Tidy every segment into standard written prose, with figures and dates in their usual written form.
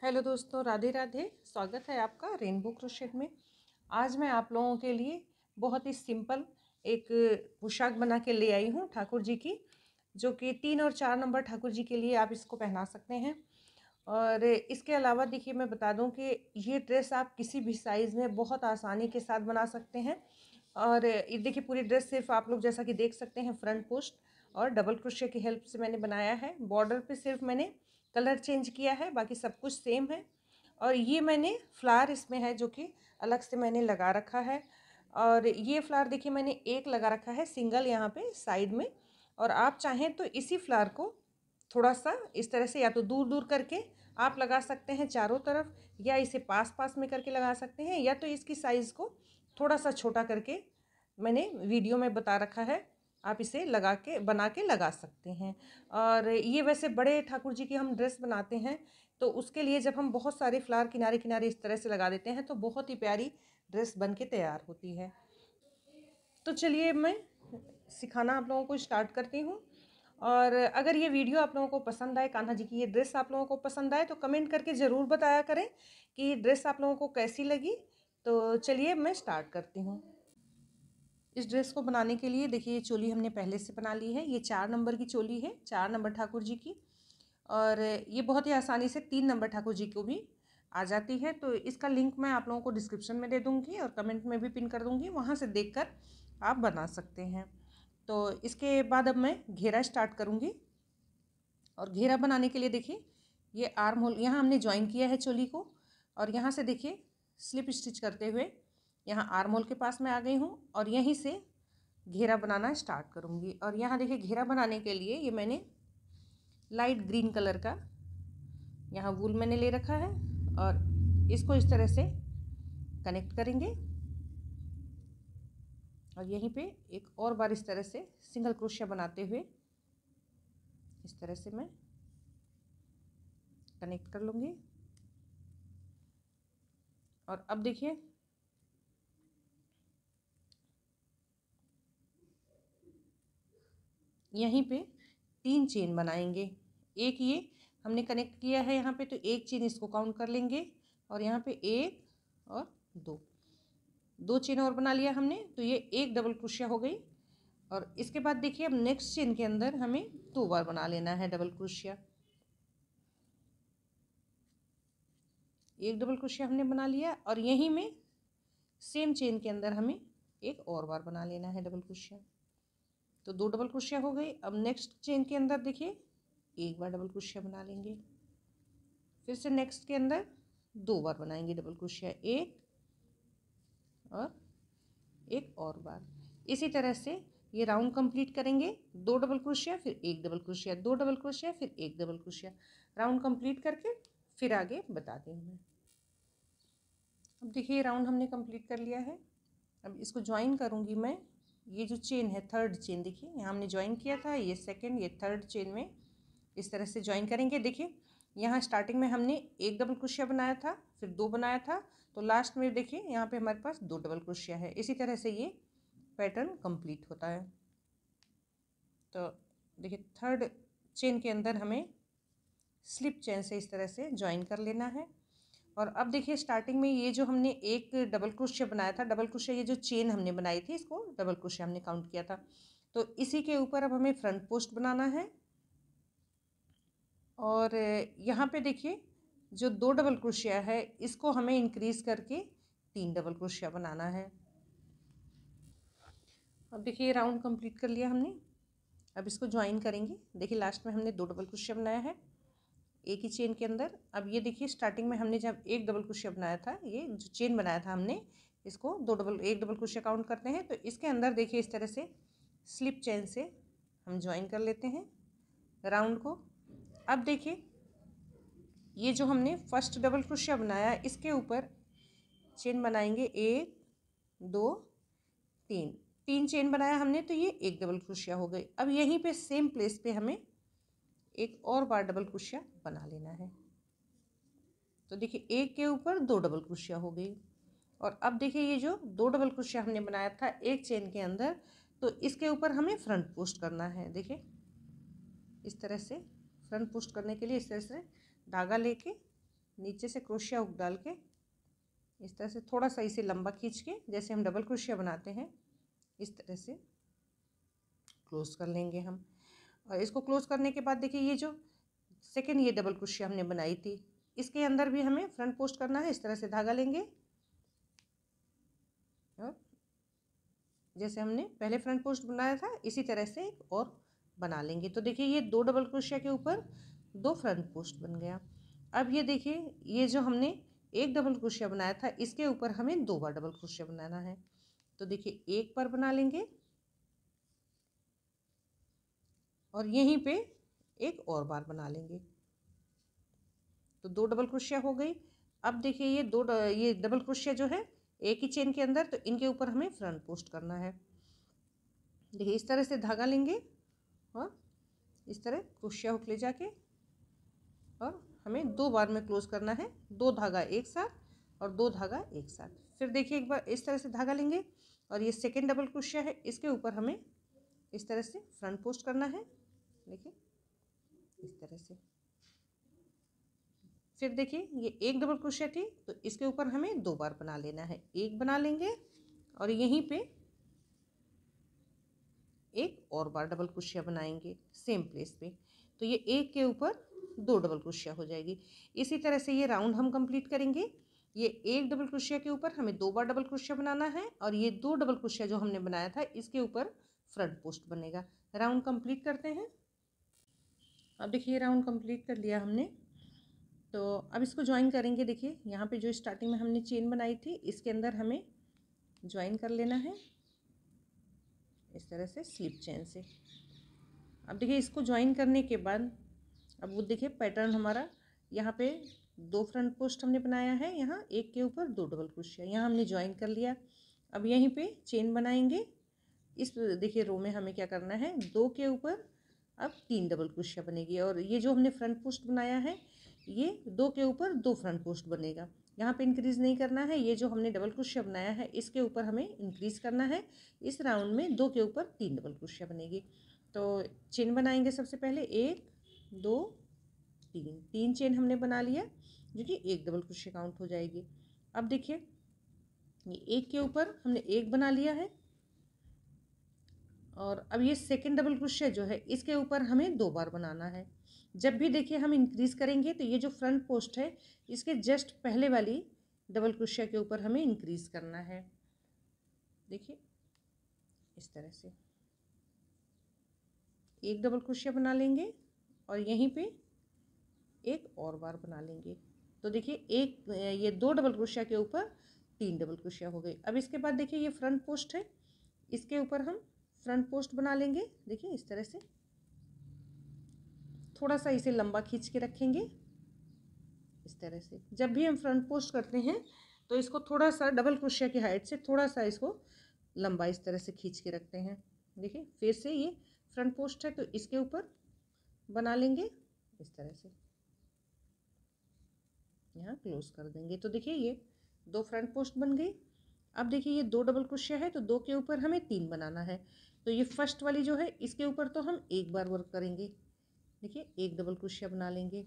Hello दोस्तों, राधे राधे। स्वागत है आपका रेनबो क्रोशेट में। आज मैं आप लोगों के लिए बहुत ही सिंपल एक पोशाक बना के ले आई हूँ ठाकुर जी की, जो कि 3 और 4 नंबर ठाकुर जी के लिए आप इसको पहना सकते हैं। और इसके अलावा देखिए, मैं बता दूं कि ये ड्रेस आप किसी भी साइज़ में बहुत आसानी के साथ बना सकते हैं। और ये देखिए, पूरी ड्रेस सिर्फ आप लोग जैसा कि देख सकते हैं फ्रंट पोस्ट और डबल क्रोशे की हेल्प से मैंने बनाया है। बॉर्डर पे सिर्फ मैंने कलर चेंज किया है, बाकी सब कुछ सेम है। और ये मैंने फ्लावर इसमें है जो कि अलग से मैंने लगा रखा है। और ये फ्लावर देखिए, मैंने एक लगा रखा है सिंगल यहाँ पे साइड में। और आप चाहें तो इसी फ्लावर को थोड़ा सा इस तरह से या तो दूर दूर करके आप लगा सकते हैं चारों तरफ, या इसे पास पास में करके लगा सकते हैं, या तो इसकी साइज़ को थोड़ा सा छोटा करके मैंने वीडियो में बता रखा है, आप इसे लगा के बना के लगा सकते हैं। और ये वैसे बड़े ठाकुर जी की हम ड्रेस बनाते हैं, तो उसके लिए जब हम बहुत सारे फ्लावर किनारे किनारे इस तरह से लगा देते हैं तो बहुत ही प्यारी ड्रेस बन के तैयार होती है। तो चलिए मैं सिखाना आप लोगों को स्टार्ट करती हूँ। और अगर ये वीडियो आप लोगों को पसंद आए, कान्हा जी की ये ड्रेस आप लोगों को पसंद आए, तो कमेंट करके ज़रूर बताया करें कि ये ड्रेस आप लोगों को कैसी लगी। तो चलिए मैं स्टार्ट करती हूँ। इस ड्रेस को बनाने के लिए देखिए, ये चोली हमने पहले से बना ली है। ये 4 नंबर की चोली है, 4 नंबर ठाकुर जी की। और ये बहुत ही आसानी से 3 नंबर ठाकुर जी को भी आ जाती है। तो इसका लिंक मैं आप लोगों को डिस्क्रिप्शन में दे दूँगी और कमेंट में भी पिन कर दूँगी, वहाँ से देखकर आप बना सकते हैं। तो इसके बाद अब मैं घेरा स्टार्ट करूँगी। और घेरा बनाने के लिए देखिए, ये आर्म होल यहाँ हमने ज्वाइन किया है चोली को। और यहाँ से देखिए स्लिप स्टिच करते हुए यहाँ आर्म होल के पास में आ गई हूँ और यहीं से घेरा बनाना स्टार्ट करूँगी। और यहाँ देखिए, घेरा बनाने के लिए ये मैंने लाइट ग्रीन कलर का यहाँ वूल मैंने ले रखा है और इसको इस तरह से कनेक्ट करेंगे। और यहीं पे एक और बार इस तरह से सिंगल क्रोशिया बनाते हुए इस तरह से मैं कनेक्ट कर लूँगी। और अब देखिए, यहीं पे 3 चेन बनाएंगे। एक ये हमने कनेक्ट किया है यहाँ पे, तो एक चेन इसको काउंट कर लेंगे। और यहाँ पे 1 और 2 चेन और बना लिया हमने, तो ये एक डबल क्रोशिया हो गई। और इसके बाद देखिए, अब नेक्स्ट चेन के अंदर हमें 2 बार बना लेना है डबल क्रोशिया। एक डबल क्रोशिया हमने बना लिया और यहीं में सेम चेन के अंदर हमें एक और बार बना लेना है डबल क्रोशिया। तो 2 डबल क्रोशिया हो गई। अब नेक्स्ट चेन के अंदर देखिए, एक बार डबल क्रोशिया बना लेंगे। फिर से नेक्स्ट के अंदर 2 बार बनाएंगे डबल क्रोशिया, एक और एक और बार। इसी तरह से ये राउंड कंप्लीट करेंगे। 2 डबल क्रोशिया, फिर एक डबल क्रोशिया, 2 डबल क्रोशिया, फिर एक डबल क्रोशिया। राउंड कंप्लीट करके फिर आगे बताती हूँ मैं। अब देखिए, राउंड हमने कंप्लीट कर लिया है। अब इसको ज्वाइन करूँगी मैं। ये जो चेन है, थर्ड चेन देखिए, यहाँ हमने ज्वाइन किया था, ये सेकेंड, ये थर्ड चेन में इस तरह से ज्वाइन करेंगे। देखिए, यहाँ स्टार्टिंग में हमने एक डबल क्रोशिया बनाया था, फिर 2 बनाया था, तो लास्ट में देखिए यहाँ पे हमारे पास 2 डबल क्रोशिया है। इसी तरह से ये पैटर्न कंप्लीट होता है। तो देखिए, थर्ड चेन के अंदर हमें स्लिप चेन से इस तरह से ज्वाइन कर लेना है। और अब देखिए, स्टार्टिंग में ये जो हमने एक डबल क्रोशिया बनाया था, डबल क्रोशिया ये जो चेन हमने बनाई थी, इसको डबल क्रोशिया हमने काउंट किया था। तो इसी के ऊपर अब हमें फ्रंट पोस्ट बनाना है। और यहाँ पे देखिए, जो 2 डबल क्रोशिया है इसको हमें इंक्रीज करके 3 डबल क्रोशिया बनाना है। अब देखिए, राउंड कंप्लीट कर लिया हमने। अब इसको ज्वाइन करेंगे। देखिए, लास्ट में हमने 2 डबल क्रोशिया बनाया है एक ही चेन के अंदर। अब ये देखिए, स्टार्टिंग में हमने जब एक डबल क्रोशिया बनाया था, ये जो चेन बनाया था हमने, इसको एक डबल क्रोशिया काउंट करते हैं। तो इसके अंदर देखिए, इस तरह से स्लिप चेन से हम ज्वाइन कर लेते हैं राउंड को। अब देखिए, ये जो हमने फर्स्ट डबल क्रोशिया बनाया, इसके ऊपर चेन बनाएंगे, 1 2 3, 3 चेन बनाया हमने, तो ये एक डबल क्रोशिया हो गई। अब यहीं पे सेम प्लेस पे हमें एक और बार डबल क्रोशिया बना लेना है। तो देखिए, एक के ऊपर 2 डबल क्रोशिया हो गई। और अब देखिए, ये जो 2 डबल क्रोशिया हमने बनाया था एक चेन के अंदर, तो इसके ऊपर हमें फ्रंट पोस्ट करना है। देखिए, इस तरह से फ्रंट पोस्ट करने के लिए इस तरह से धागा लेके नीचे से क्रोशिया हुक डाल के इस तरह से थोड़ा सा इसे लंबा खींच के, जैसे हम डबल क्रोशिया बनाते हैं इस तरह से क्लोज कर लेंगे हम। और इसको क्लोज करने के बाद देखिए ये जो सेकेंड ये डबल क्रोशिया हमने बनाई थी, इसके अंदर भी हमें फ्रंट पोस्ट करना है। इस तरह से धागा लेंगे और जैसे हमने पहले फ्रंट पोस्ट बनाया था इसी तरह से एक और बना लेंगे। तो देखिए ये 2 डबल क्रोशिया के ऊपर 2 फ्रंट पोस्ट बन गया। अब ये देखिए ये जो हमने एक डबल क्रोशिया बनाया था इसके ऊपर हमें 2 बार डबल क्रोशिया बनाना है। तो देखिए एक बार बना लेंगे और यहीं पे एक और बार बना लेंगे। तो 2 डबल क्रोशिया हो गई। अब देखिए ये डबल क्रोशिया जो है एक ही चेन के अंदर, तो इनके ऊपर हमें फ्रंट पोस्ट करना है। देखिए इस तरह से धागा लेंगे और इस तरह क्रोशिया हुक ले जाके और हमें 2 बार में क्लोज करना है। 2 धागा एक साथ और 2 धागा एक साथ। फिर देखिए एक बार इस तरह से धागा लेंगे और ये सेकेंड डबल क्रोशिया है, इसके ऊपर हमें इस तरह से फ्रंट पोस्ट करना है। देखिए इस तरह से। फिर देखिए ये एक डबल क्रोशिया थी तो इसके ऊपर हमें 2 बार बना लेना है। एक बना लेंगे और यहीं पे एक और बार डबल क्रोशिया बनाएंगे सेम प्लेस पे। तो ये एक के ऊपर 2 डबल क्रोशिया हो जाएगी। इसी तरह से ये राउंड हम कंप्लीट करेंगे। ये एक डबल क्रोशिया के ऊपर हमें 2 बार डबल क्रोशिया बनाना है और ये 2 डबल क्रोशिया जो हमने बनाया था इसके ऊपर फ्रंट पोस्ट बनेगा। राउंड कंप्लीट करते हैं। अब देखिए राउंड कंप्लीट कर लिया हमने। तो अब इसको ज्वाइन करेंगे। देखिए यहाँ पे जो स्टार्टिंग में हमने चेन बनाई थी इसके अंदर हमें ज्वाइन कर लेना है इस तरह से स्लिप चेन से। अब देखिए इसको ज्वाइन करने के बाद अब वो देखिए पैटर्न हमारा यहाँ पे 2 फ्रंट पोस्ट हमने बनाया है, यहाँ एक के ऊपर 2 डबल क्रोशिया, यहाँ हमने ज्वाइन कर लिया। अब यहीं पे चेन बनाएंगे। इस देखिए रो में हमें क्या करना है, 2 के ऊपर अब 3 डबल क्रोशिया बनेगी और ये जो हमने फ्रंट पोस्ट बनाया है ये 2 के ऊपर 2 फ्रंट पोस्ट बनेगा। यहाँ पे इंक्रीज़ नहीं करना है। ये जो हमने डबल क्रोशिया बनाया है इसके ऊपर हमें इंक्रीज़ करना है। इस राउंड में 2 के ऊपर 3 डबल क्रोशिया बनेगी। तो चेन बनाएंगे सबसे पहले 1 2 3 चेन हमने बना लिया जो कि एक डबल क्रोशिया काउंट हो जाएगी। अब देखिए ये एक के ऊपर हमने एक बना लिया है और अब ये सेकेंड डबल क्रोशिया जो है इसके ऊपर हमें 2 बार बनाना है। जब भी देखिए हम इंक्रीज करेंगे तो ये जो फ्रंट पोस्ट है इसके जस्ट पहले वाली डबल क्रोशिया के ऊपर हमें इंक्रीज करना है। देखिए इस तरह से एक डबल क्रोशिया बना लेंगे और यहीं पे एक और बार बना लेंगे। तो देखिए ये 2 डबल क्रोशिया के ऊपर 3 डबल क्रोशिया हो गई। अब इसके बाद देखिए ये फ्रंट पोस्ट है, इसके ऊपर हम फ्रंट पोस्ट बना लेंगे। देखिए इस तरह से थोड़ा सा इसे लंबा खींच के रखेंगे इस तरह से। जब भी हम फ्रंट पोस्ट करते हैं तो इसको थोड़ा सा डबल क्रोशिया की हाइट से थोड़ा सा इसको लंबा इस तरह से खींच के रखते हैं। देखिए फिर से ये फ्रंट पोस्ट है तो इसके ऊपर बना लेंगे इस तरह से, यहाँ क्लोज कर देंगे। तो देखिए ये 2 फ्रंट पोस्ट बन गई। अब देखिए ये 2 डबल क्रोशिया है तो 2 के ऊपर हमें 3 बनाना है। तो ये फर्स्ट वाली जो है इसके ऊपर तो हम एक बार वर्क करेंगे। देखिए एक डबल क्रोशिया बना लेंगे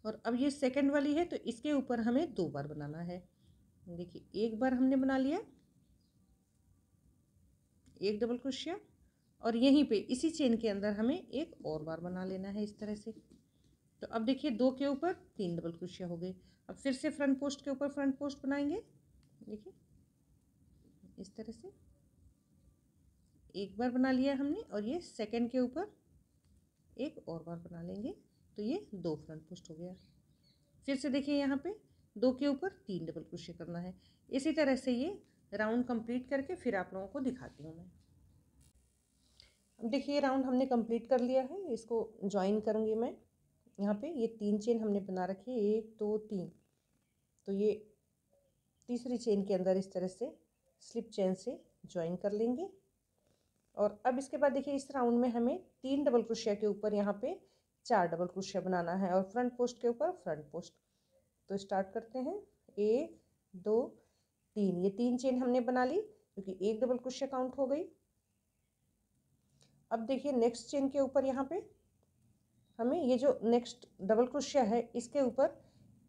और अब ये सेकंड वाली है तो इसके ऊपर हमें 2 बार बनाना है। देखिए एक बार हमने बना लिया एक डबल क्रोशिया और यहीं पे इसी चेन के अंदर हमें एक और बार बना लेना है इस तरह से। तो अब देखिए 2 के ऊपर 3 डबल क्रोशिया हो गई। अब फिर से फ्रंट पोस्ट के ऊपर फ्रंट पोस्ट बनाएंगे। देखिए इस तरह से एक बार बना लिया हमने और ये सेकंड के ऊपर एक और बार बना लेंगे। तो ये 2 फ्रंट पोस्ट हो गया। फिर से देखिए यहाँ पे 2 के ऊपर 3 डबल क्रोशिया करना है। इसी तरह से ये राउंड कंप्लीट करके फिर आप लोगों को दिखाती हूँ मैं। अब देखिए राउंड हमने कंप्लीट कर लिया है, इसको ज्वाइन करूँगी मैं। यहाँ पे ये 3 चेन हमने बना रखी है 1 2 3। तो ये तीसरी चेन के अंदर इस तरह से स्लिप चेन से ज्वाइन कर लेंगे। और अब इसके बाद देखिए इस राउंड में हमें 3 डबल क्रोशिया के ऊपर यहाँ पे 4 डबल क्रोशिया बनाना है और फ्रंट पोस्ट के ऊपर फ्रंट पोस्ट। तो स्टार्ट करते हैं 1 2 3। ये 3 चेन हमने बना ली क्योंकि एक डबल क्रोशिया काउंट हो गई। अब देखिए नेक्स्ट चेन के ऊपर यहाँ पे हमें ये जो नेक्स्ट डबल क्रोशिया है इसके ऊपर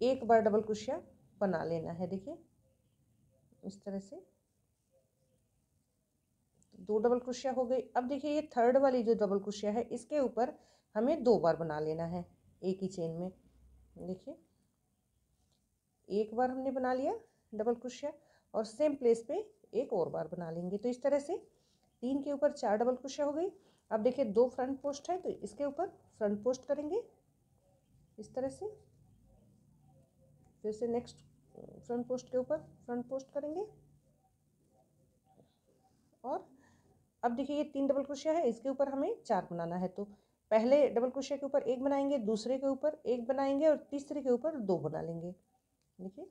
एक बार डबल क्रोशिया बना लेना है। देखिए इस तरह से दो डबल क्रोशिया हो गई। अब देखिए ये थर्ड वाली जो डबल क्रोशिया है इसके ऊपर हमें दो बार बना लेना है एक ही चेन में। देखिए एक बार हमने बना लिया डबल क्रोशिया और सेम प्लेस पे एक और बार बना लेंगे। तो इस तरह से 3 के ऊपर 4 डबल क्रोशिया हो गई। अब देखिए 2 फ्रंट पोस्ट है तो इसके ऊपर फ्रंट पोस्ट करेंगे इस तरह से, फिर से नेक्स्ट फ्रंट पोस्ट के ऊपर फ्रंट पोस्ट करेंगे। और अब देखिए ये 3 डबल क्रोशिया है, इसके ऊपर हमें 4 बनाना है। तो पहले डबल क्रोशिया के ऊपर एक बनाएंगे, दूसरे के ऊपर एक बनाएंगे और तीसरे के ऊपर 2 बना लेंगे। देखिए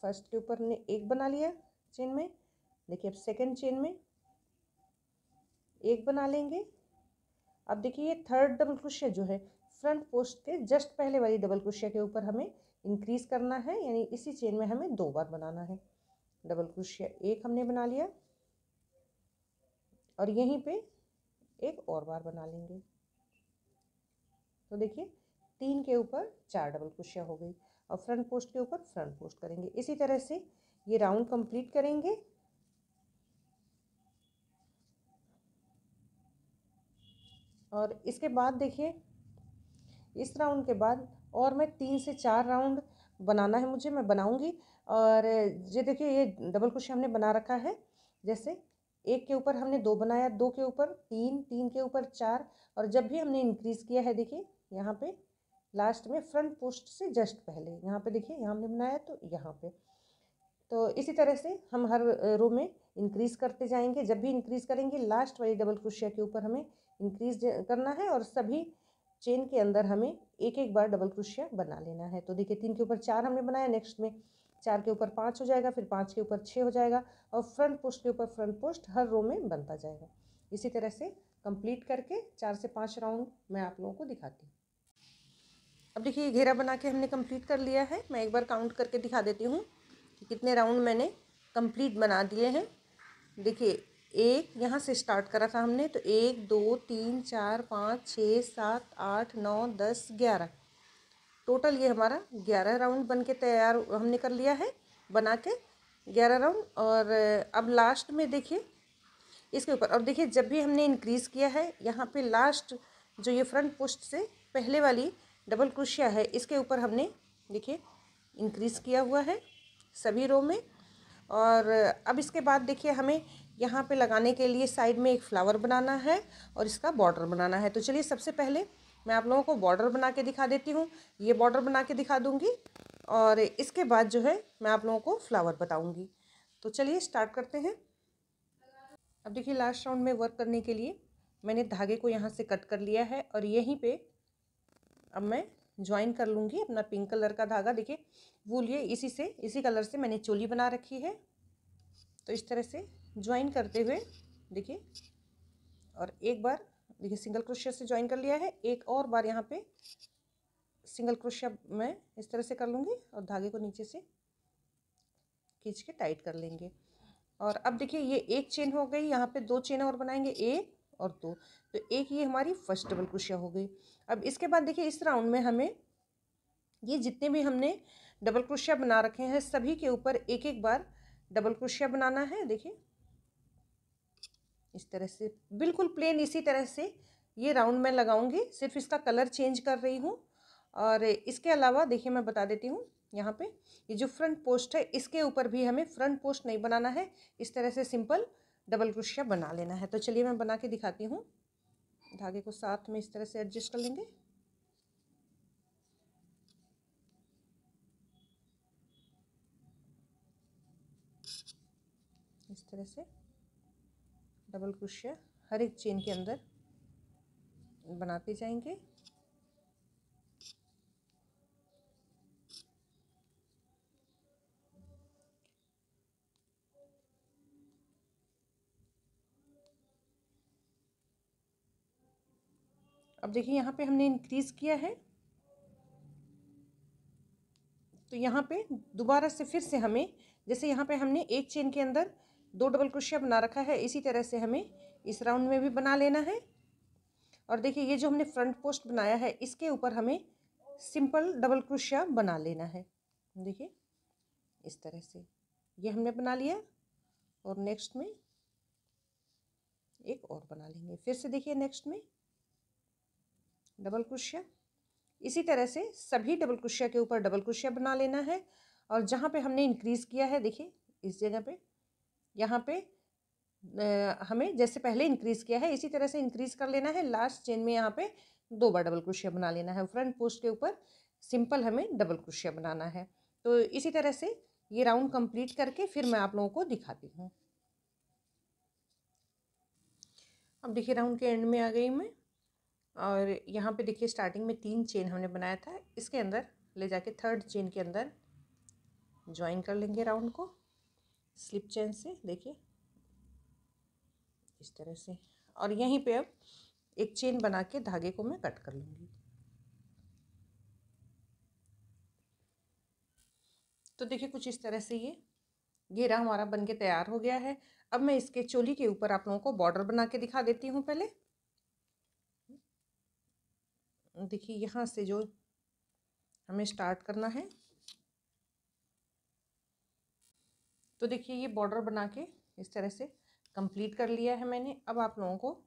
फर्स्ट के ऊपर ने एक बना लिया चेन में। देखिए अब सेकंड चेन में एक बना लेंगे। अब देखिए ये थर्ड डबल क्रोशिया जो है फ्रंट पोस्ट के जस्ट पहले वाली डबल क्रोशिया के ऊपर हमें इंक्रीज करना है, यानी इसी चेन में हमें 2 बार बनाना है। डबल क्रोशिया एक हमने बना लिया और यहीं पे एक और बार बना लेंगे। तो देखिए 3 के ऊपर 4 डबल क्रोशिया हो गई और फ्रंट पोस्ट के ऊपर फ्रंट पोस्ट करेंगे। इसी तरह से ये राउंड कंप्लीट करेंगे। और इसके बाद देखिए इस राउंड के बाद और मैं 3 से 4 राउंड बनाना है मुझे, मैं बनाऊंगी। और ये देखिए ये डबल क्रोशिया हमने बना रखा है, जैसे एक के ऊपर हमने 2 बनाया, 2 के ऊपर 3, 3 के ऊपर 4 और जब भी हमने इंक्रीज किया है देखिए यहाँ पे लास्ट में फ्रंट पोस्ट से जस्ट पहले यहाँ पे देखिए यहाँ हमने बनाया तो यहाँ पे। तो इसी तरह से हम हर रो में इंक्रीज करते जाएंगे। जब भी इंक्रीज करेंगे लास्ट वाली डबल क्रोशिया के ऊपर हमें इंक्रीज करना है और सभी चेन के अंदर हमें एक एक बार डबल क्रोशिया बना लेना है। तो देखिए 3 के ऊपर 4 हमने बनाया, नेक्स्ट में 4 के ऊपर 5 हो जाएगा, फिर 5 के ऊपर 6 हो जाएगा और फ्रंट पोस्ट के ऊपर फ्रंट पोस्ट हर रो में बनता जाएगा। इसी तरह से कंप्लीट करके 4 से 5 राउंड मैं आप लोगों को दिखाती हूँ। अब देखिए घेरा बना के हमने कंप्लीट कर लिया है। मैं एक बार काउंट करके दिखा देती हूँ कि कितने राउंड मैंने कंप्लीट बना दिए हैं। देखिए एक यहाँ से स्टार्ट करा था हमने, तो 1 2 3 4 5 6 7 8 9 10 11 टोटल ये हमारा 11 राउंड बन के तैयार हमने कर लिया है बना के 11 राउंड। और अब लास्ट में देखिए इसके ऊपर, और देखिए जब भी हमने इंक्रीज़ किया है यहाँ पे लास्ट जो ये फ्रंट पोस्ट से पहले वाली डबल क्रोशिया है इसके ऊपर हमने देखिए इंक्रीज़ किया हुआ है सभी रो में। और अब इसके बाद देखिए हमें यहाँ पे लगाने के लिए साइड में एक फ्लावर बनाना है और इसका बॉर्डर बनाना है। तो चलिए सबसे पहले मैं आप लोगों को बॉर्डर बना के दिखा देती हूँ। ये बॉर्डर बना के दिखा दूँगी और इसके बाद जो है मैं आप लोगों को फ्लावर बताऊँगी। तो चलिए स्टार्ट करते हैं। अब देखिए लास्ट राउंड में वर्क करने के लिए मैंने धागे को यहाँ से कट कर लिया है और यहीं पे अब मैं ज्वाइन कर लूँगी अपना पिंक कलर का धागा। देखिए वूल ये इसी कलर से मैंने चोली बना रखी है। तो इस तरह से ज्वाइन करते हुए देखिए, और एक बार देखिए सिंगल क्रोशिया से ज्वाइन कर लिया है, एक और बार यहाँ पे सिंगल क्रोशिया मैं इस तरह से कर लूँगी और धागे को नीचे से खींच के टाइट कर लेंगे। और अब देखिए ये एक चेन हो गई, यहाँ पे 2 चेन और बनाएंगे, 1 और 2। तो एक ये हमारी फर्स्ट डबल क्रोशिया हो गई। अब इसके बाद देखिए इस राउंड में हमें ये जितने भी हमने डबल क्रोशिया बना रखे हैं सभी के ऊपर एक एक बार डबल क्रोशिया बनाना है। देखिए इस तरह से बिल्कुल प्लेन इसी तरह से ये राउंड में लगाऊंगी, सिर्फ इसका कलर चेंज कर रही हूँ। और इसके अलावा देखिए मैं बता देती हूँ यहाँ पे ये जो फ्रंट पोस्ट है इसके ऊपर भी हमें फ्रंट पोस्ट नहीं बनाना है, इस तरह से सिंपल डबल क्रोशिया बना लेना है। तो चलिए मैं बना के दिखाती हूँ। धागे को साथ में इस तरह से एडजस्ट कर लेंगे। इस तरह से डबल क्रोशिया हर एक चेन के अंदर बनाते जाएंगे। अब देखिए यहाँ पे हमने इंक्रीज किया है, तो यहाँ पे दोबारा से फिर से हमें, जैसे यहाँ पे हमने एक चेन के अंदर 2 डबल क्रोशिया बना रखा है, इसी तरह से हमें इस राउंड में भी बना लेना है। और देखिए ये जो हमने फ्रंट पोस्ट बनाया है इसके ऊपर हमें सिंपल डबल क्रोशिया बना लेना है। देखिए इस तरह से ये हमने बना लिया और नेक्स्ट में एक और बना लेंगे। फिर से देखिए नेक्स्ट में डबल क्रोशिया। इसी तरह से सभी डबल क्रोशिया के ऊपर डबल क्रोशिया बना लेना है। और जहाँ पे हमने इंक्रीज किया है देखिए इस जगह पे, यहाँ पे हमें जैसे पहले इंक्रीज किया है इसी तरह से इंक्रीज कर लेना है। लास्ट चेन में यहाँ पे 2 बार डबल क्रोशिया बना लेना है। फ्रंट पोस्ट के ऊपर सिंपल हमें डबल क्रोशिया बनाना है। तो इसी तरह से ये राउंड कंप्लीट करके फिर मैं आप लोगों को दिखाती हूँ। अब देखिए राउंड के एंड में आ गई मैं, और यहाँ पे देखिए स्टार्टिंग में 3 चेन हमने बनाया था, इसके अंदर ले जाके थर्ड चेन के अंदर ज्वाइन कर लेंगे राउंड को स्लिप चेन से। देखिए इस तरह से, और यहीं पे अब एक चेन बना के धागे को मैं कट कर लूँगी। तो देखिए कुछ इस तरह से ये घेरा हमारा बनके तैयार हो गया है। अब मैं इसके चोली के ऊपर आप लोगों को बॉर्डर बना के दिखा देती हूँ। पहले देखिए यहाँ से जो हमें स्टार्ट करना है, तो देखिए ये बॉर्डर बना के इस तरह से कंप्लीट कर लिया है मैंने। अब आप लोगों को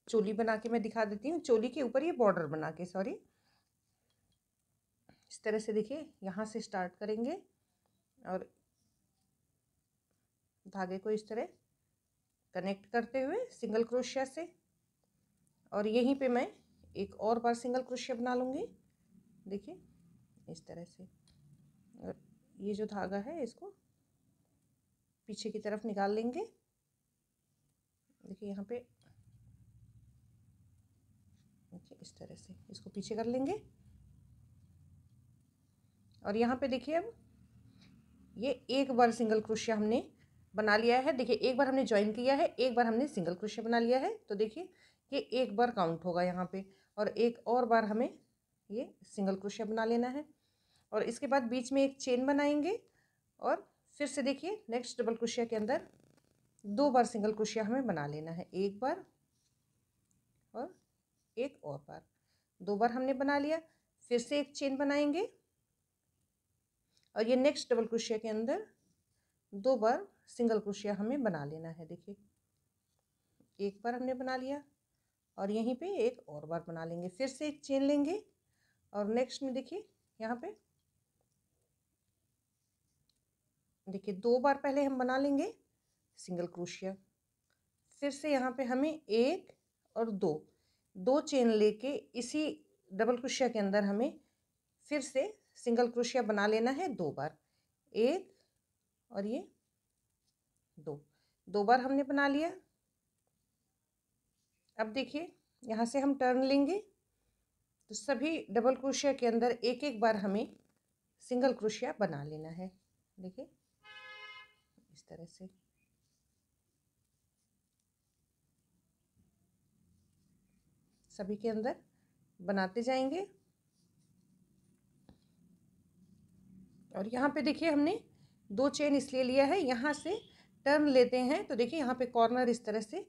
चोली बना के मैं दिखा देती हूँ। चोली के ऊपर ये बॉर्डर बना के, सॉरी, इस तरह से देखिए यहाँ से स्टार्ट करेंगे और धागे को इस तरह कनेक्ट करते हुए सिंगल क्रोशिया से, और यहीं पे मैं एक और बार सिंगल क्रोशिया बना लूँगी। देखिए इस तरह से, और ये जो धागा है इसको पीछे की तरफ निकाल लेंगे। देखिए यहाँ पे देखिए इस तरह से इसको पीछे कर लेंगे, और यहाँ पे देखिए अब ये एक बार सिंगल क्रोशिया हमने बना लिया है। देखिए एक बार हमने ज्वाइन किया है, एक बार हमने सिंगल क्रोशिया बना लिया है। तो देखिए ये एक बार काउंट होगा यहाँ पे, और एक और बार हमें ये सिंगल क्रोशिया बना लेना है। और इसके बाद बीच में एक चेन बनाएंगे, और फिर से देखिए नेक्स्ट डबल क्रोशिया के अंदर 2 बार सिंगल क्रोशिया हमें बना लेना है। एक बार और एक और बार, 2 बार हमने बना लिया। फिर से एक चेन बनाएंगे, और ये नेक्स्ट डबल क्रोशिया के अंदर 2 बार सिंगल क्रोशिया हमें बना लेना है। देखिए एक बार हमने बना लिया, और यहीं पे एक और बार बना लेंगे। फिर से एक चेन लेंगे, और नेक्स्ट में देखिए यहाँ पे देखिए 2 बार पहले हम बना लेंगे सिंगल क्रोशिया। फिर से यहाँ पे हमें एक और दो चेन लेके इसी डबल क्रोशिया के अंदर हमें फिर से सिंगल क्रोशिया बना लेना है 2 बार। एक और ये दो बार हमने बना लिया। अब देखिए यहाँ से हम टर्न लेंगे, तो सभी डबल क्रोशिया के अंदर एक एक बार हमें सिंगल क्रोशिया बना लेना है। देखिए इस तरह से सभी के अंदर बनाते जाएंगे। और यहाँ पे देखिए हमने 2 चेन इसलिए लिया है, यहाँ से टर्न लेते हैं तो देखिए यहाँ पे कॉर्नर इस तरह से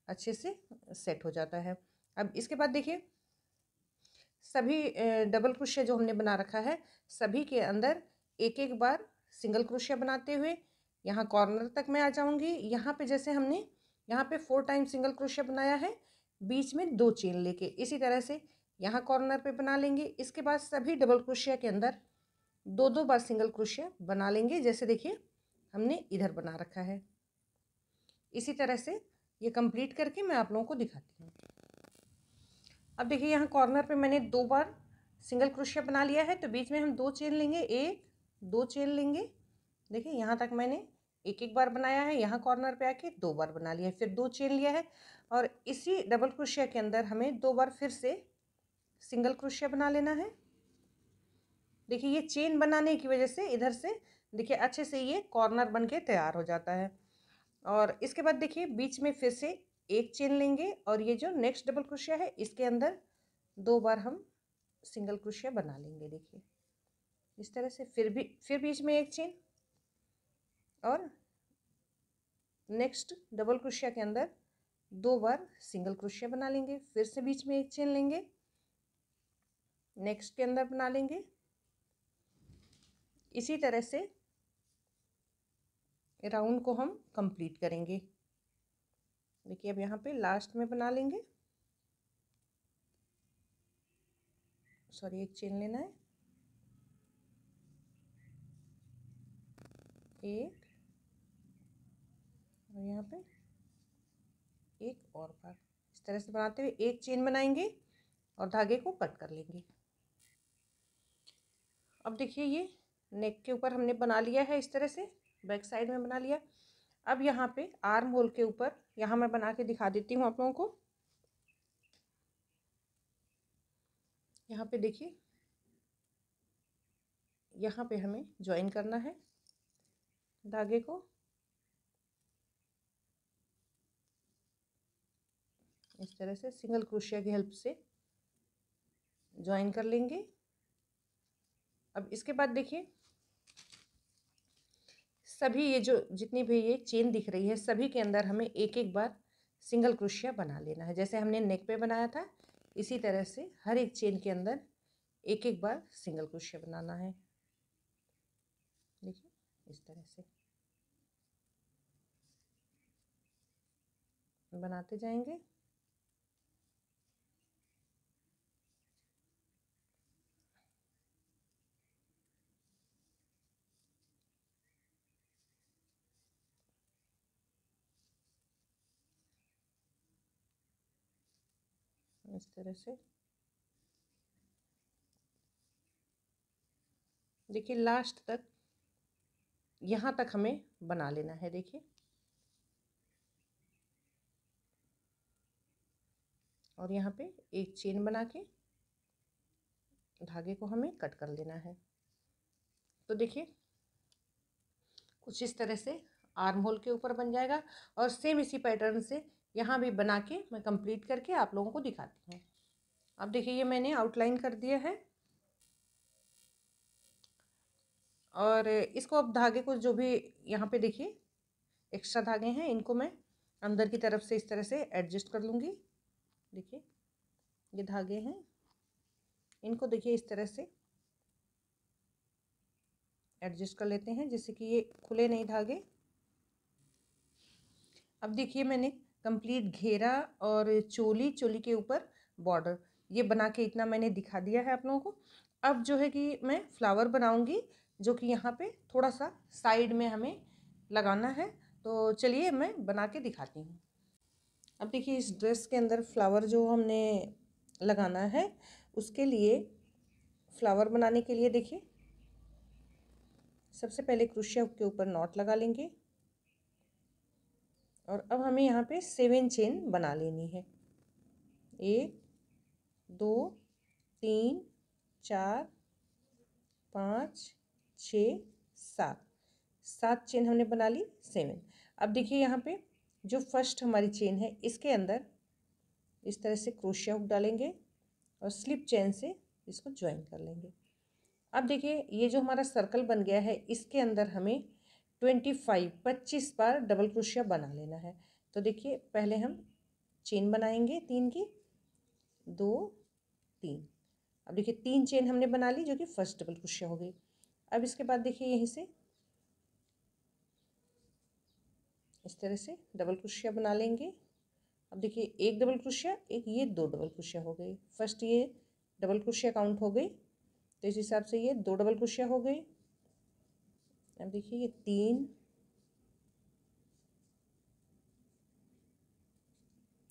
अच्छे से सेट हो जाता है। अब इसके बाद देखिए सभी डबल क्रोशिया जो हमने बना रखा है सभी के अंदर एक एक बार सिंगल क्रोशिया बनाते हुए यहाँ कॉर्नर तक मैं आ जाऊँगी। यहाँ पे जैसे हमने यहाँ पे 4 टाइम सिंगल क्रोशिया बनाया है, बीच में 2 चेन लेके इसी तरह से यहाँ कॉर्नर पे बना लेंगे। इसके बाद सभी डबल क्रोशिया के अंदर 2-2 बार सिंगल क्रोशिया बना लेंगे, जैसे देखिए हमने इधर बना रखा है। इसी तरह से ये कंप्लीट करके मैं आप लोगों को दिखाती हूँ। अब देखिए यहाँ कॉर्नर पे मैंने 2 बार सिंगल क्रोशिया बना लिया है, तो बीच में हम 2 चेन लेंगे, 1-2 चेन लेंगे। देखिए यहाँ तक मैंने एक एक बार बनाया है, यहाँ कॉर्नर पे आके 2 बार बना लिया है, फिर 2 चेन लिया है, और इसी डबल क्रोशिया के अंदर हमें 2 बार फिर से सिंगल क्रोशिया बना लेना है। देखिए ये चेन बनाने की वजह से इधर से देखिए अच्छे से ये कॉर्नर बन के तैयार हो जाता है। और इसके बाद देखिए बीच में फिर से एक चेन लेंगे, और ये जो नेक्स्ट डबल क्रोशिया है इसके अंदर 2 बार हम सिंगल क्रोशिया बना लेंगे। देखिए इस तरह से फिर बीच में एक चेन, और नेक्स्ट डबल क्रोशिया के अंदर 2 बार सिंगल क्रोशिया बना लेंगे, फिर से बीच में एक चेन लेंगे, नेक्स्ट के अंदर बना लेंगे। इसी तरह से राउंड को हम कंप्लीट करेंगे। देखिए अब यहाँ पे लास्ट में बना लेंगे, सॉरी एक चेन लेना है, एक और यहाँ पे एक और बार। इस तरह से बनाते हुए एक चेन बनाएंगे और धागे को कट कर लेंगे। अब देखिए ये नेक के ऊपर हमने बना लिया है, इस तरह से बैक साइड में बना लिया। अब यहाँ पे आर्म होल के ऊपर, यहाँ मैं बना के दिखा देती हूँ आप लोगों को। यहाँ पे देखिए, यहाँ पे हमें ज्वाइन करना है धागे को। इस तरह से सिंगल क्रोशिया की हेल्प से ज्वाइन कर लेंगे। अब इसके बाद देखिए सभी ये जो जितनी भी ये चेन दिख रही है, सभी के अंदर हमें एक एक बार सिंगल क्रोशिया बना लेना है। जैसे हमने नेक पे बनाया था, इसी तरह से हर एक चेन के अंदर एक एक बार सिंगल क्रोशिया बनाना है। देखिए इस तरह से बनाते जाएंगे। इस तरह से देखिए लास्ट तक, यहाँ तक हमें बना लेना है। देखिए और यहाँ पे एक चेन बना के धागे को हमें कट कर लेना है। तो देखिए कुछ इस तरह से आर्म होल के ऊपर बन जाएगा और सेम इसी पैटर्न से यहाँ भी बना के मैं कंप्लीट करके आप लोगों को दिखाती हूँ। अब देखिए ये मैंने आउटलाइन कर दिया है और इसको अब धागे को जो भी यहाँ पे देखिए एक्स्ट्रा धागे हैं, इनको मैं अंदर की तरफ से इस तरह से एडजस्ट कर लूँगी। देखिए ये धागे हैं, इनको देखिए इस तरह से एडजस्ट कर लेते हैं जिससे कि ये खुले नहीं धागे। अब देखिए मैंने कंप्लीट घेरा और चोली, चोली के ऊपर बॉर्डर ये बना के इतना मैंने दिखा दिया है आप लोगों को। अब जो है कि मैं फ्लावर बनाऊंगी, जो कि यहाँ पे थोड़ा सा साइड में हमें लगाना है। तो चलिए मैं बना के दिखाती हूँ। अब देखिए इस ड्रेस के अंदर फ्लावर जो हमने लगाना है, उसके लिए फ्लावर बनाने के लिए देखिए सबसे पहले क्रोशिया के ऊपर नॉट लगा लेंगे और अब हमें यहाँ पे 7 चेन बना लेनी है। 1 2 3 4 5 6 7 चेन हमने बना ली, 7। अब देखिए यहाँ पे जो फर्स्ट हमारी चेन है, इसके अंदर इस तरह से क्रोशिया हुक डालेंगे और स्लिप चेन से इसको ज्वाइन कर लेंगे। अब देखिए ये जो हमारा सर्कल बन गया है, इसके अंदर हमें 25 बार डबल क्रोशिया बना लेना है। तो देखिए पहले हम चेन बनाएंगे 3 की, 2 3। अब देखिए 3 चेन हमने बना ली जो कि फर्स्ट डबल क्रोशिया हो गई। अब इसके बाद देखिए यहीं से इस तरह से डबल क्रोशिया बना लेंगे। अब देखिए एक डबल क्रोशिया, एक ये 2 डबल क्रोशिया हो गई। फर्स्ट ये डबल क्रोशिया काउंट हो गई, तो इस हिसाब से ये 2 डबल क्रोशिया हो गई। अब देखिए ये 3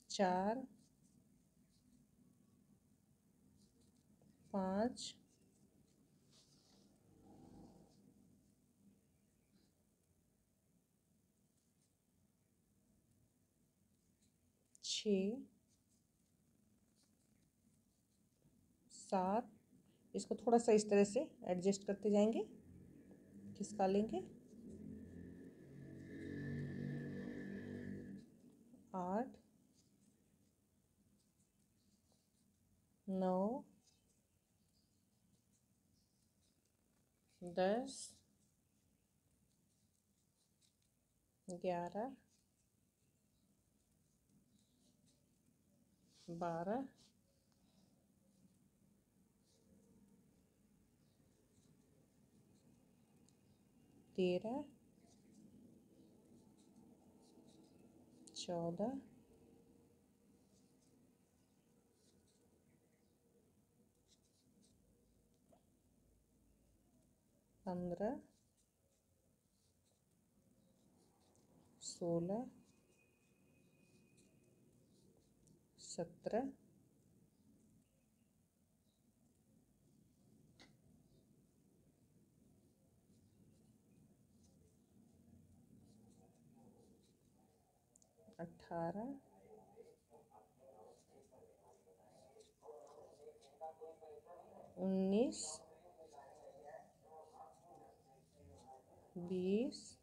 4 5 6 7। इसको थोड़ा सा इस तरह से एडजस्ट करते जाएंगे, खिसका लेंगे। 8 9 10 11 12, 13, 14, 15, 16, 17, 18, 19, 20,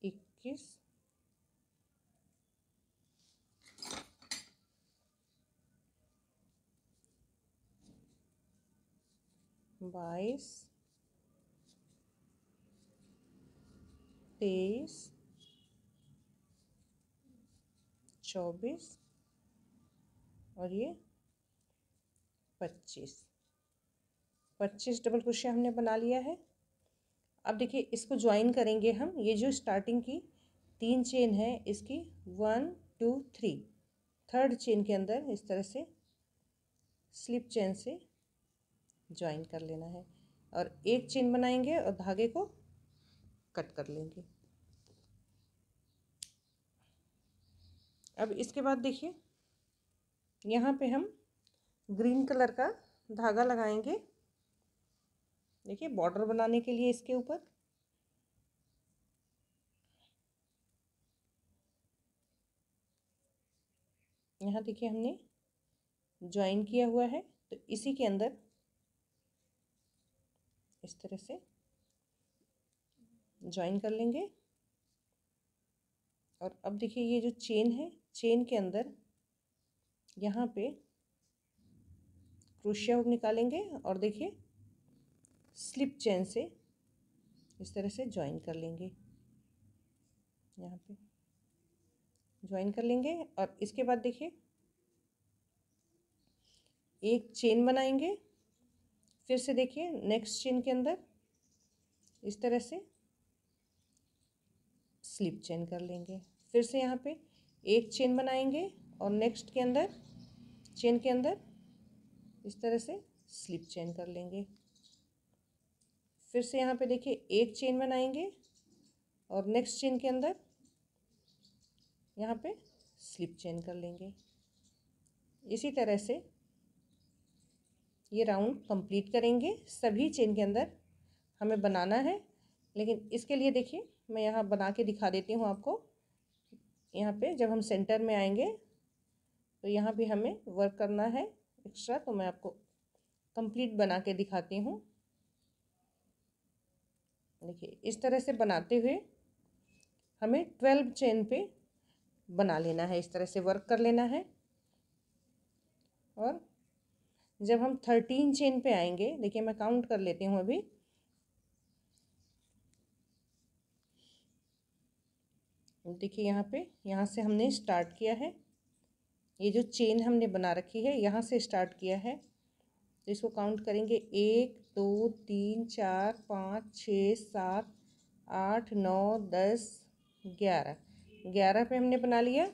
21, 22, 23, 24 और ये 25। 25 डबल क्रोशिया हमने बना लिया है। अब देखिए इसको ज्वाइन करेंगे हम। ये जो स्टार्टिंग की 3 चेन है इसकी 1 2 3, थर्ड चेन के अंदर इस तरह से स्लिप चेन से ज्वाइन कर लेना है और एक चेन बनाएंगे और धागे को कट कर लेंगे। अब इसके बाद देखिए यहाँ पे हम ग्रीन कलर का धागा लगाएंगे। देखिए बॉर्डर बनाने के लिए इसके ऊपर यहाँ देखिए हमने ज्वाइन किया हुआ है, तो इसी के अंदर इस तरह से ज्वाइन कर लेंगे। और अब देखिए ये जो चेन है, चेन के अंदर यहाँ पे क्रोशिया हुक निकालेंगे और देखिए स्लिप चेन से इस तरह से ज्वाइन कर लेंगे। यहाँ पे ज्वाइन कर लेंगे और इसके बाद देखिए एक चेन बनाएंगे। फिर से देखिए नेक्स्ट चेन के अंदर इस तरह से स्लिप चेन कर लेंगे। फिर से यहाँ पे एक चेन बनाएंगे और नेक्स्ट के अंदर चेन के अंदर इस तरह से स्लिप चेन कर लेंगे। फिर से यहाँ पे देखिए एक चेन बनाएंगे और नेक्स्ट चेन के अंदर यहाँ पे स्लिप चेन कर लेंगे। इसी तरह से ये राउंड कंप्लीट करेंगे। सभी चेन के अंदर हमें बनाना है, लेकिन इसके लिए देखिए मैं यहाँ बना के दिखा देती हूँ आपको। यहाँ पे जब हम सेंटर में आएंगे तो यहाँ भी हमें वर्क करना है एक्स्ट्रा, तो मैं आपको कंप्लीट बना के दिखाती हूँ। देखिए इस तरह से बनाते हुए हमें 12 चेन पे बना लेना है, इस तरह से वर्क कर लेना है। और जब हम 13 चेन पे आएंगे, देखिए मैं काउंट कर लेती हूँ अभी। देखिए यहाँ से हमने स्टार्ट किया है। ये जो चेन हमने बना रखी है यहाँ से स्टार्ट किया है, तो इसको काउंट करेंगे 1 2 3 4 5 6 7 8 9 10 11। 11 पे हमने बना लिया।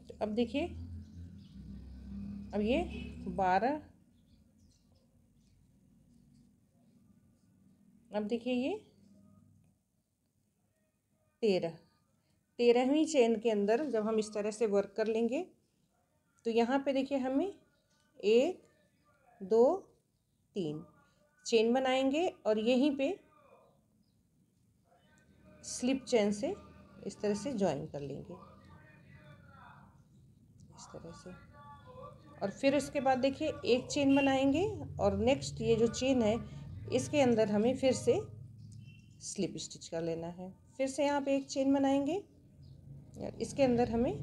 तो अब देखिए अब ये 12, अब देखिए ये 13वीं चेन के अंदर जब हम इस तरह से वर्क कर लेंगे तो यहाँ पे देखिए हमें 1 2 3 चेन बनाएंगे और यहीं पे स्लिप चेन से इस तरह से ज्वाइन कर लेंगे, इस तरह से। और फिर उसके बाद देखिए एक चेन बनाएंगे और नेक्स्ट ये जो चेन है इसके अंदर हमें फिर से स्लिप स्टिच कर लेना है। फिर से यहाँ पे एक चेन बनाएंगे और इसके अंदर हमें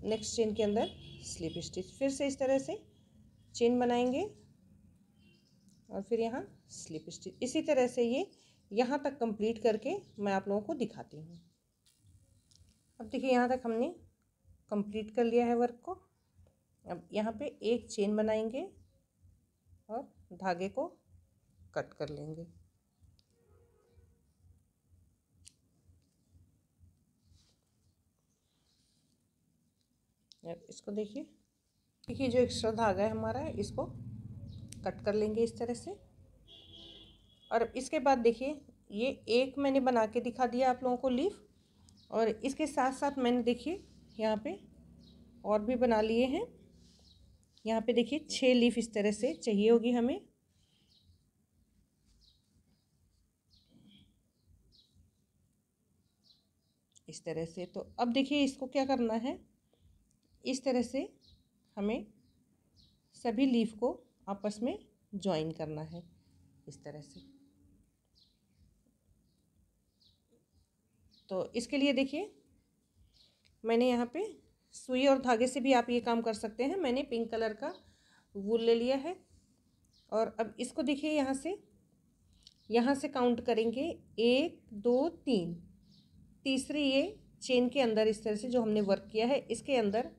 नेक्स्ट चेन के अंदर स्लिप स्टिच। फिर से इस तरह से चेन बनाएंगे और फिर यहाँ स्लिप स्टिच। इसी तरह से ये यहाँ तक कंप्लीट करके मैं आप लोगों को दिखाती हूँ। अब देखिए यहाँ तक हमने कंप्लीट कर लिया है वर्क को। अब यहाँ पे एक चेन बनाएंगे और धागे को कट कर लेंगे। इसको देखिए जो एक्स्ट्रा धागा है हमारा है, इसको कट कर लेंगे इस तरह से। और इसके बाद देखिए ये एक मैंने बना के दिखा दिया आप लोगों को लीफ, और इसके साथ साथ मैंने देखिए यहाँ पे और भी बना लिए हैं। यहाँ पे देखिए 6 लीफ इस तरह से चाहिए होगी हमें। इस तरह से। तो अब देखिए इसको क्या करना है, इस तरह से हमें सभी लीफ को आपस में ज्वाइन करना है इस तरह से। तो इसके लिए देखिए मैंने यहाँ पे सुई और धागे से भी आप ये काम कर सकते हैं। मैंने पिंक कलर का वूल ले लिया है और अब इसको देखिए यहाँ से काउंट करेंगे 1 2 3। तीसरी ये चेन के अंदर इस तरह से जो हमने वर्क किया है इसके अंदर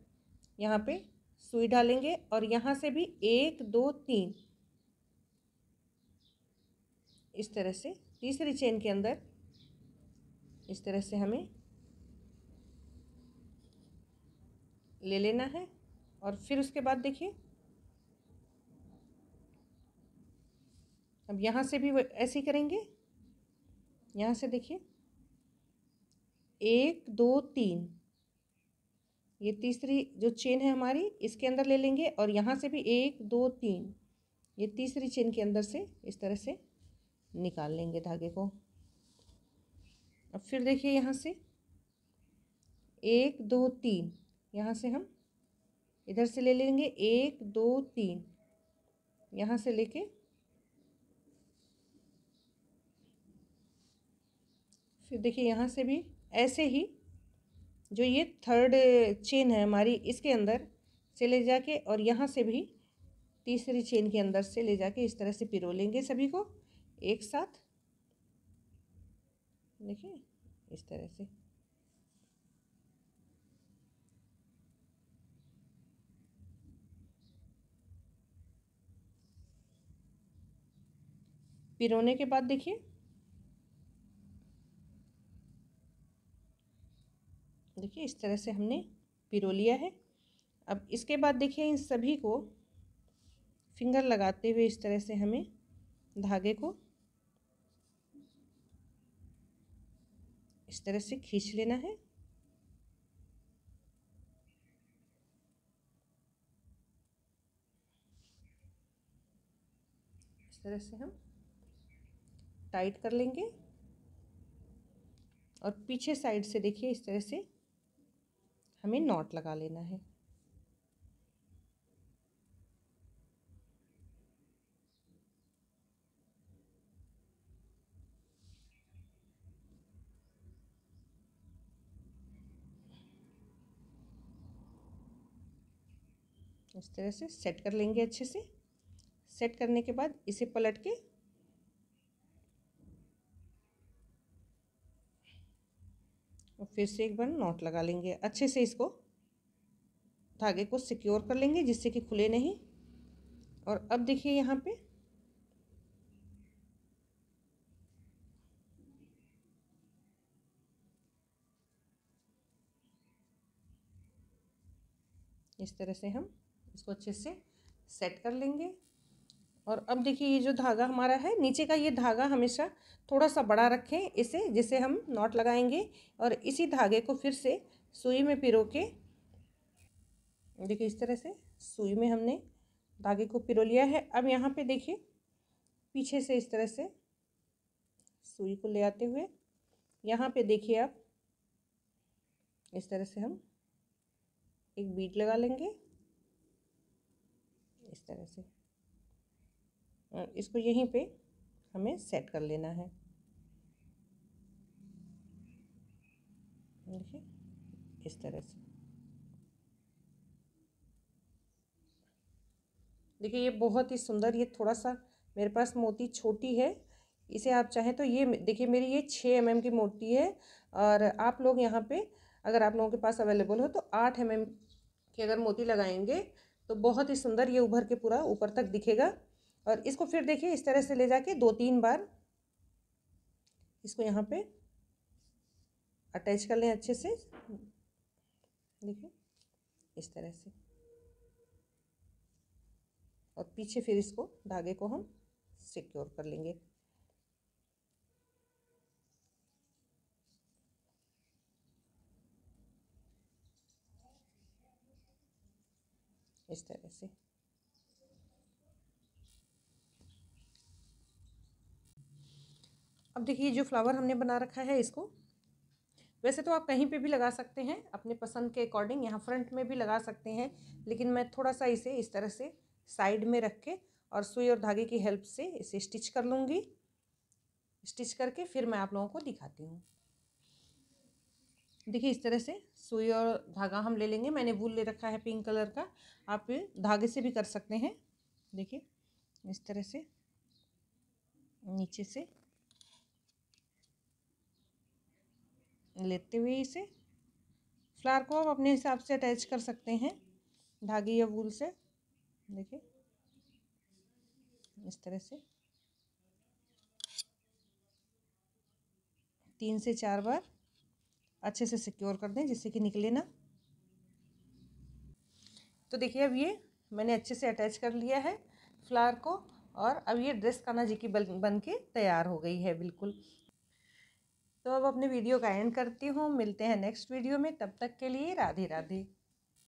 यहाँ पे सुई डालेंगे और यहाँ से भी 1 2 3 इस तरह से तीसरी चेन के अंदर इस तरह से हमें ले लेना है। और फिर उसके बाद देखिए अब यहाँ से भी ऐसे ही करेंगे। यहाँ से देखिए 1 2 3 ये तीसरी जो चेन है हमारी इसके अंदर ले लेंगे और यहाँ से भी 1 2 3 ये तीसरी चेन के अंदर से इस तरह से निकाल लेंगे धागे को। अब फिर देखिए यहाँ से 1 2 3 यहाँ से हम इधर से ले लेंगे 1 2 3 यहाँ से लेके फिर देखिए यहाँ से भी ऐसे ही जो ये थर्ड चेन है हमारी इसके अंदर से ले जाके और यहाँ से भी तीसरी चेन के अंदर से ले जाके इस तरह से पिरो लेंगे सभी को एक साथ। देखिए इस तरह से। पिरोने के बाद देखिए इस तरह से हमने पिरो लिया है। अब इसके बाद देखिए इन सभी को फिंगर लगाते हुए इस तरह से हमें धागे को इस तरह से खींच लेना है। इस तरह से हम टाइट कर लेंगे और पीछे साइड से देखिए इस तरह से हमें नॉट लगा लेना है। इस तरह से सेट कर लेंगे अच्छे से। सेट करने के बाद इसे पलट के और फिर से एक बार नॉट लगा लेंगे। अच्छे से इसको धागे को सिक्योर कर लेंगे जिससे कि खुले नहीं। और अब देखिए यहाँ पे इस तरह से हम इसको अच्छे से सेट कर लेंगे। और अब देखिए ये जो धागा हमारा है नीचे का, ये धागा हमेशा थोड़ा सा बड़ा रखें इसे, जिसे हम नॉट लगाएंगे। और इसी धागे को फिर से सुई में पिरो के देखिए इस तरह से सुई में हमने धागे को पिरो लिया है। अब यहाँ पे देखिए पीछे से इस तरह से सुई को ले आते हुए यहाँ पे देखिए आप इस तरह से हम एक बीट लगा लेंगे इस तरह से। और इसको यहीं पे हमें सेट कर लेना है। देखिए इस तरह से। देखिए ये बहुत ही सुंदर, ये थोड़ा सा मेरे पास मोती छोटी है, इसे आप चाहें तो ये देखिए मेरी ये 6 mm की मोती है। और आप लोग यहाँ पे अगर आप लोगों के पास अवेलेबल हो तो 8 mm के अगर मोती लगाएंगे तो बहुत ही सुंदर ये उभर के पूरा ऊपर तक दिखेगा। और इसको फिर देखिए इस तरह से ले जाके 2-3 बार इसको यहाँ पे अटैच कर लें अच्छे से, देखिए इस तरह से। और पीछे फिर इसको धागे को हम सिक्योर कर लेंगे। इस तरह से अब देखिए जो फ्लावर हमने बना रखा है इसको वैसे तो आप कहीं पे भी लगा सकते हैं अपने पसंद के अकॉर्डिंग, यहाँ फ्रंट में भी लगा सकते हैं, लेकिन मैं थोड़ा सा इसे इस तरह से साइड में रख के और सुई और धागे की हेल्प से इसे स्टिच कर लूँगी। स्टिच करके फिर मैं आप लोगों को दिखाती हूँ। देखिए इस तरह से सुई और धागा हम ले लेंगे। मैंने वूल ले रखा है पिंक कलर का, आप धागे से भी कर सकते हैं। देखिए इस तरह से नीचे से लेते हुए इसे फ्लावर को आप अपने हिसाब से अटैच कर सकते हैं धागे या वूल से। देखिए इस तरह से 3 से 4 बार अच्छे से सिक्योर कर दें जिससे कि निकले ना। तो देखिए अब ये मैंने अच्छे से अटैच कर लिया है फ्लावर को, और अब ये ड्रेस कान्हा जी की बन के तैयार हो गई है बिल्कुल। तो अब अपने वीडियो का एंड करती हूँ, मिलते हैं नेक्स्ट वीडियो में, तब तक के लिए राधे राधे।